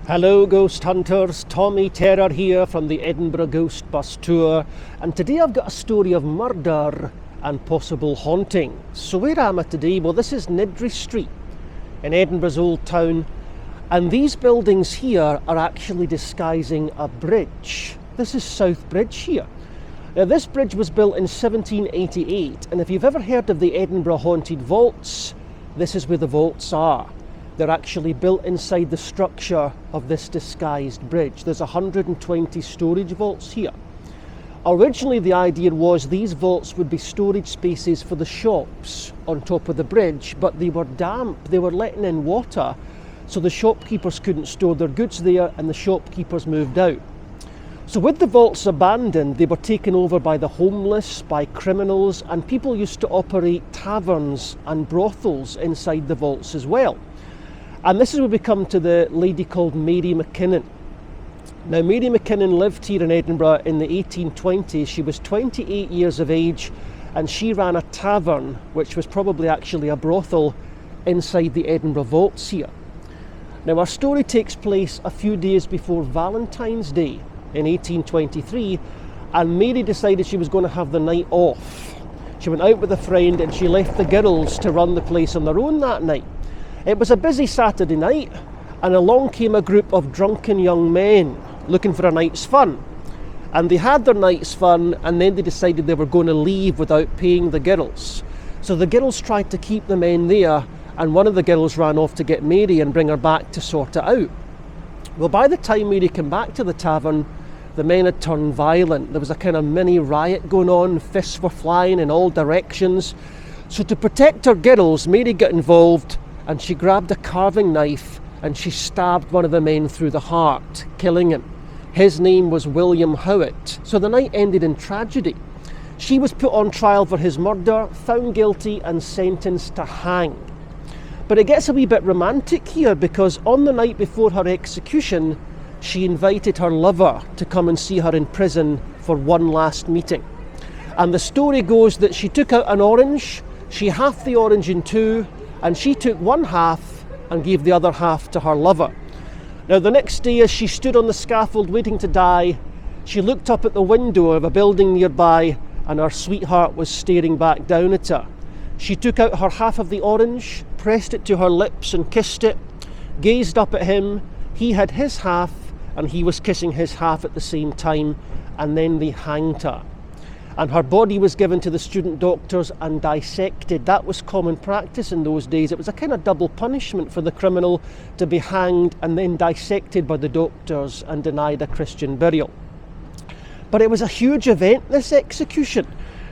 Hello Ghost Hunters, Tommy Terror here from the Edinburgh Ghost Bus Tour, and today I've got a story of murder and possible haunting. So where am I today? Well, this is Niddry Street in Edinburgh's Old Town, and these buildings here are actually disguising a bridge. This is South Bridge here. Now this bridge was built in 1788, and if you've ever heard of the Edinburgh Haunted Vaults, this is where the vaults are. They're actually built inside the structure of this disguised bridge. There's 120 storage vaults here. Originally the idea was these vaults would be storage spaces for the shops on top of the bridge, but they were damp, they were letting in water, so the shopkeepers couldn't store their goods there and the shopkeepers moved out. So with the vaults abandoned, they were taken over by the homeless, by criminals, and people used to operate taverns and brothels inside the vaults as well. And this is where we come to the lady called Mary McKinnon. Now Mary McKinnon lived here in Edinburgh in the 1820s. She was 28 years of age and she ran a tavern, which was probably actually a brothel, inside the Edinburgh vaults here. Now our story takes place a few days before Valentine's Day in 1823, and Mary decided she was going to have the night off. She went out with a friend and she left the girls to run the place on their own that night. It was a busy Saturday night, and along came a group of drunken young men looking for a night's fun. And they had their night's fun, and then they decided they were going to leave without paying the girls. So the girls tried to keep the men there, and one of the girls ran off to get Mary and bring her back to sort it out. Well, by the time Mary came back to the tavern, the men had turned violent. There was a kind of mini riot going on, fists were flying in all directions. So to protect her girls, Mary got involved, and she grabbed a carving knife and she stabbed one of the men through the heart, killing him. His name was William Howitt. So the night ended in tragedy. She was put on trial for his murder, found guilty and sentenced to hang. But it gets a wee bit romantic here, because on the night before her execution, she invited her lover to come and see her in prison for one last meeting. And the story goes that she took out an orange, she halved the orange in two, and she took one half and gave the other half to her lover. Now the next day, as she stood on the scaffold waiting to die, she looked up at the window of a building nearby, and her sweetheart was staring back down at her. She took out her half of the orange, pressed it to her lips and kissed it, gazed up at him. He had his half and he was kissing his half at the same time, and then they hanged her. And her body was given to the student doctors and dissected. That was common practice in those days. It was a kind of double punishment for the criminal to be hanged and then dissected by the doctors and denied a Christian burial. But it was a huge event, this execution.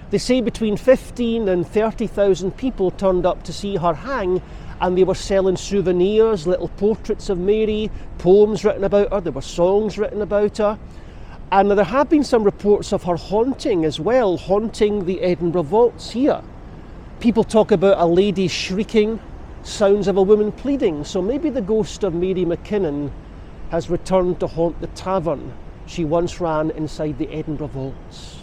They say between 15 and 30,000 people turned up to see her hang, and they were selling souvenirs, little portraits of Mary, poems written about her, there were songs written about her. And there have been some reports of her haunting as well, haunting the Edinburgh vaults here. People talk about a lady shrieking, sounds of a woman pleading, so maybe the ghost of Mary McKinnon has returned to haunt the tavern she once ran inside the Edinburgh vaults.